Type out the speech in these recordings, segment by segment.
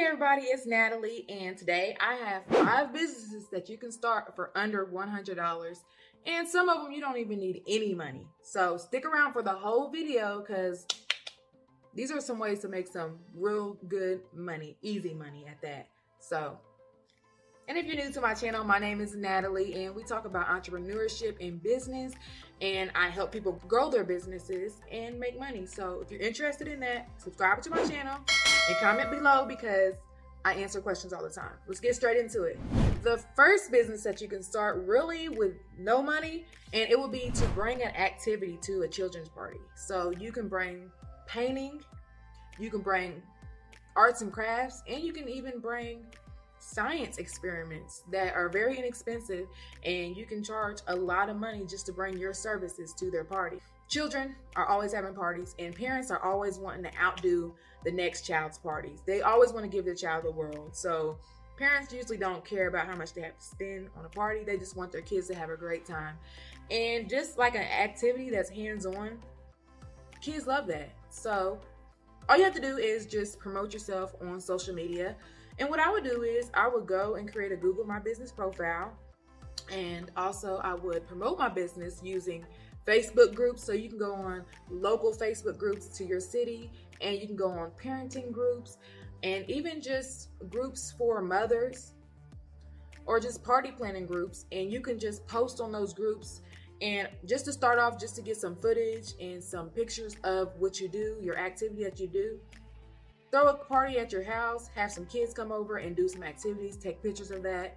everybody, it's Natalie, and today I have 5 businesses that you can start for under $100, and some of them you don't even need any money. So stick around for the whole video because these are some ways to make some real good money, easy money at that. And if you're new to my channel, my name is Natalie, and we talk about entrepreneurship and business, and I help people grow their businesses and make money. So if you're interested in that, subscribe to my channel and comment below because I answer questions all the time. Let's get straight into it. The first business that you can start really with no money, and it will be to bring an activity to a children's party. So you can bring painting, you can bring arts and crafts, and you can even bring science experiments that are very inexpensive, and you can charge a lot of money just to bring your services to their party. Children are always having parties, and parents are always wanting to outdo the next child's parties. They always want to give their child the world. So parents usually don't care about how much they have to spend on a party. They just want their kids to have a great time. And just like an activity that's hands-on, kids love that. So all you have to do is just promote yourself on social media. And what I would do is I would go and create a Google My Business profile. And also I would promote my business using Facebook groups. So you can go on local Facebook groups to your city, and you can go on parenting groups, and even just groups for mothers or just party planning groups. And you can just post on those groups, and just to start off, just to get some footage and some pictures of what you do, your activity that you do. Throw a party at your house, have some kids come over and do some activities, take pictures of that.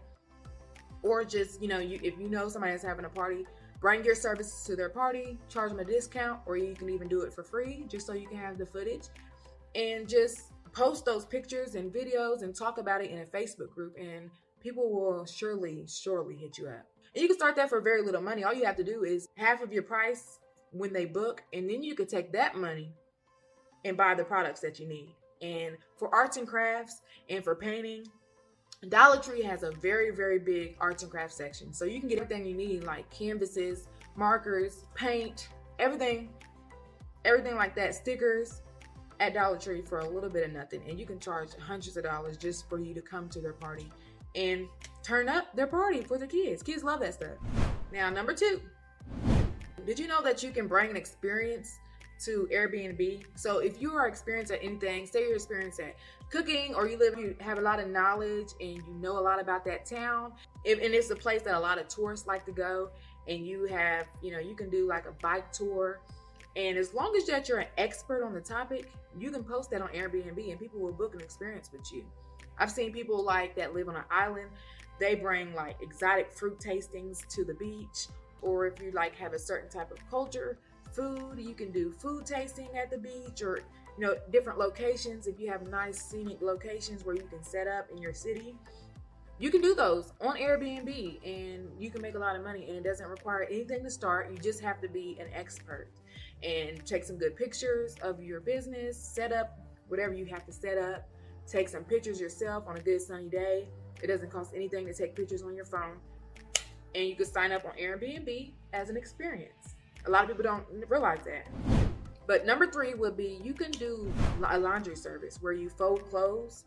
Or just, if you know somebody that's having a party, bring your services to their party, charge them a discount, or you can even do it for free just so you can have the footage. And just post those pictures and videos and talk about it in a Facebook group, and people will surely hit you up. And you can start that for very little money. All you have to do is half of your price when they book, and then you can take that money and buy the products that you need. And for arts and crafts and for painting, Dollar Tree has a very big arts and crafts section. So you can get everything you need, like canvases, markers, paint, everything like that, stickers, at Dollar Tree for a little bit of nothing. And you can charge hundreds of dollars just for you to come to their party and turn up their party for the kids. Kids love that stuff. Now, number 2, did you know that you can bring an experience to Airbnb? So if you are experienced at anything, say you're experienced at cooking, or you have a lot of knowledge and you know a lot about that town, and it's a place that a lot of tourists like to go, and you have, you can do like a bike tour. And as long as that you're an expert on the topic, you can post that on Airbnb and people will book an experience with you. I've seen people like that live on an island. They bring like exotic fruit tastings to the beach, or if you like have a certain type of culture, food, you can do food tasting at the beach, or different locations. If you have nice scenic locations where you can set up in your city, you can do those on Airbnb, and you can make a lot of money, and it doesn't require anything to start. You just have to be an expert and take some good pictures of your business, set up whatever you have to set up, take some pictures yourself on a good sunny day. It doesn't cost anything to take pictures on your phone, and you can sign up on Airbnb as an experience. A lot of people don't realize that. But number 3 would be you can do a laundry service where you fold clothes.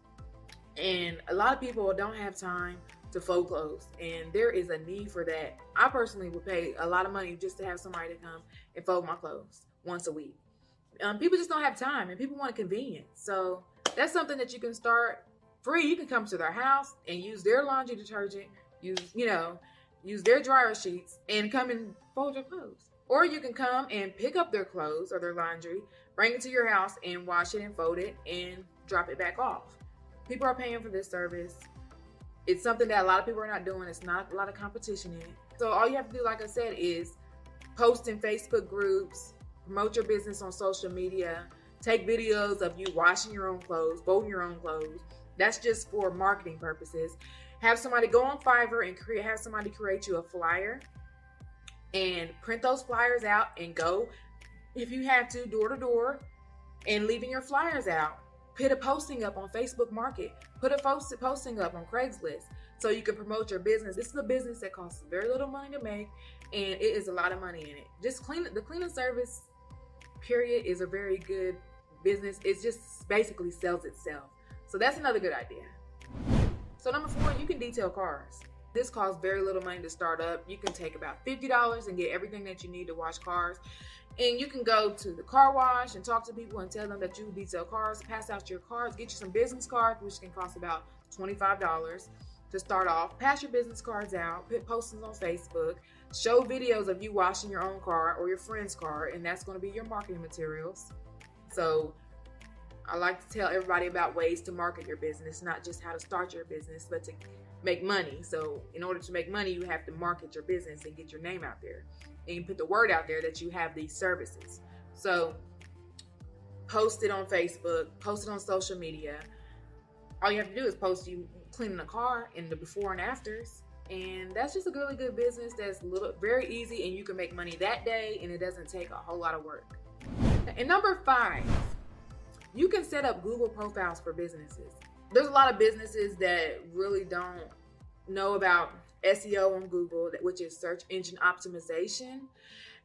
And a lot of people don't have time to fold clothes, and there is a need for that. I personally would pay a lot of money just to have somebody to come and fold my clothes once a week. People just don't have time, and people want convenience. So that's something that you can start free. You can come to their house and use their laundry detergent, use their dryer sheets, and come and fold your clothes. Or you can come and pick up their clothes or their laundry, bring it to your house and wash it and fold it and drop it back off. People are paying for this service. It's something that a lot of people are not doing. It's not a lot of competition in it. So all you have to do, like I said, is post in Facebook groups, promote your business on social media, take videos of you washing your own clothes, folding your own clothes. That's just for marketing purposes. Have somebody go on Fiverr and have somebody create you a flyer, and print those flyers out and go, if you have to, door to door, and leaving your flyers out. Put a posting up on Facebook Market. Put a posting up on Craigslist so you can promote your business. This is a business that costs very little money to make, and it is a lot of money in it. Just the cleaning service, period, is a very good business. It just basically sells itself. So that's another good idea. So number 4, you can detail cars. This costs very little money to start up. You can take about $50 and get everything that you need to wash cars. And you can go to the car wash and talk to people and tell them that you detail cars, pass out your cards, get you some business cards, which can cost about $25 to start off. Pass your business cards out, put postings on Facebook, show videos of you washing your own car or your friend's car, and that's going to be your marketing materials. So I like to tell everybody about ways to market your business, not just how to start your business, but to make money. So in order to make money, you have to market your business and get your name out there. And you put the word out there that you have these services. So post it on Facebook, post it on social media. All you have to do is post you cleaning a car and the before and afters. And that's just a really good business that's very easy, and you can make money that day, and it doesn't take a whole lot of work. And number 5, you can set up Google profiles for businesses. There's a lot of businesses that really don't know about SEO on Google, which is search engine optimization.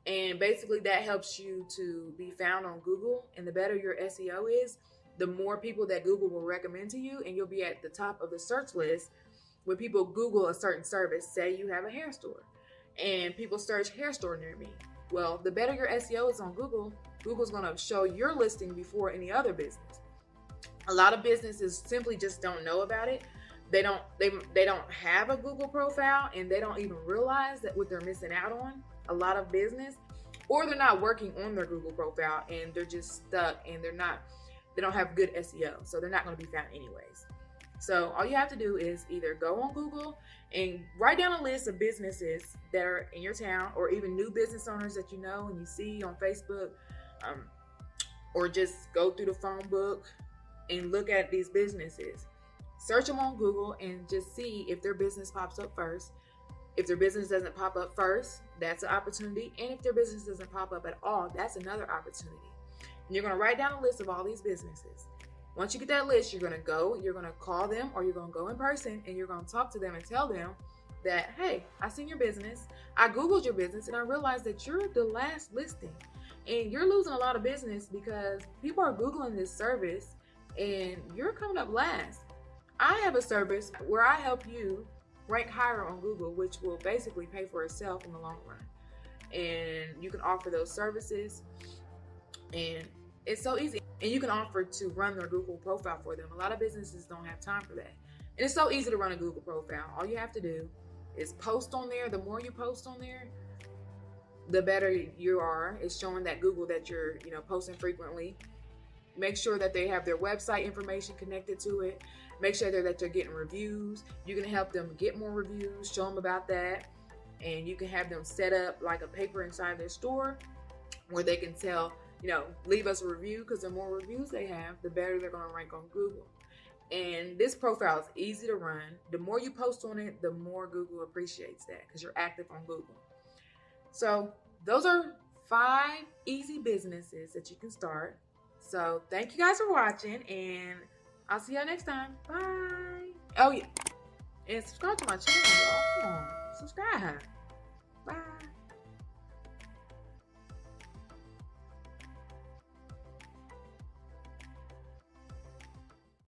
And basically that helps you to be found on Google. And the better your SEO is, the more people that Google will recommend to you, and you'll be at the top of the search list when people Google a certain service. Say you have a hair store and people search hair store near me. Well, the better your SEO is on Google, Google's going to show your listing before any other business. A lot of businesses simply just don't know about it. They don't have a Google profile, and they don't even realize that what they're missing out on. A lot of business, or they're not working on their Google profile and they're just stuck, and they don't have good SEO, so they're not going to be found anyways. So all you have to do is either go on Google and write down a list of businesses that are in your town, or even new business owners that you know and you see on Facebook, or just go through the phone book and look at these businesses. Search them on Google and just see if their business pops up first. If their business doesn't pop up first, that's an opportunity. And if their business doesn't pop up at all, that's another opportunity. And you're going to write down a list of all these businesses. Once you get that list, you're going to call them, or you're going to go in person, and you're going to talk to them and tell them that, hey, I seen your business. I Googled your business, and I realized that you're the last listing. And you're losing a lot of business because people are Googling this service, and you're coming up last. I have a service where I help you rank higher on Google, which will basically pay for itself in the long run. And you can offer those services, and it's so easy. And you can offer to run their Google profile for them. A lot of businesses don't have time for that. And it's so easy to run a Google profile. All you have to do is post on there. The more you post on there, the better you are. It's showing that Google that you're, posting frequently. Make sure that they have their website information connected to it. Make sure that they're getting reviews. You can help them get more reviews, show them about that. And you can have them set up like a paper inside their store where they can tell, leave us a review, because the more reviews they have, the better they're going to rank on Google. And this profile is easy to run. The more you post on it, the more Google appreciates that, because you're active on Google. So those are 5 easy businesses that you can start. So thank you guys for watching, and I'll see y'all next time. Bye. Oh yeah, and subscribe to my channel, y'all. Come on, subscribe. Bye.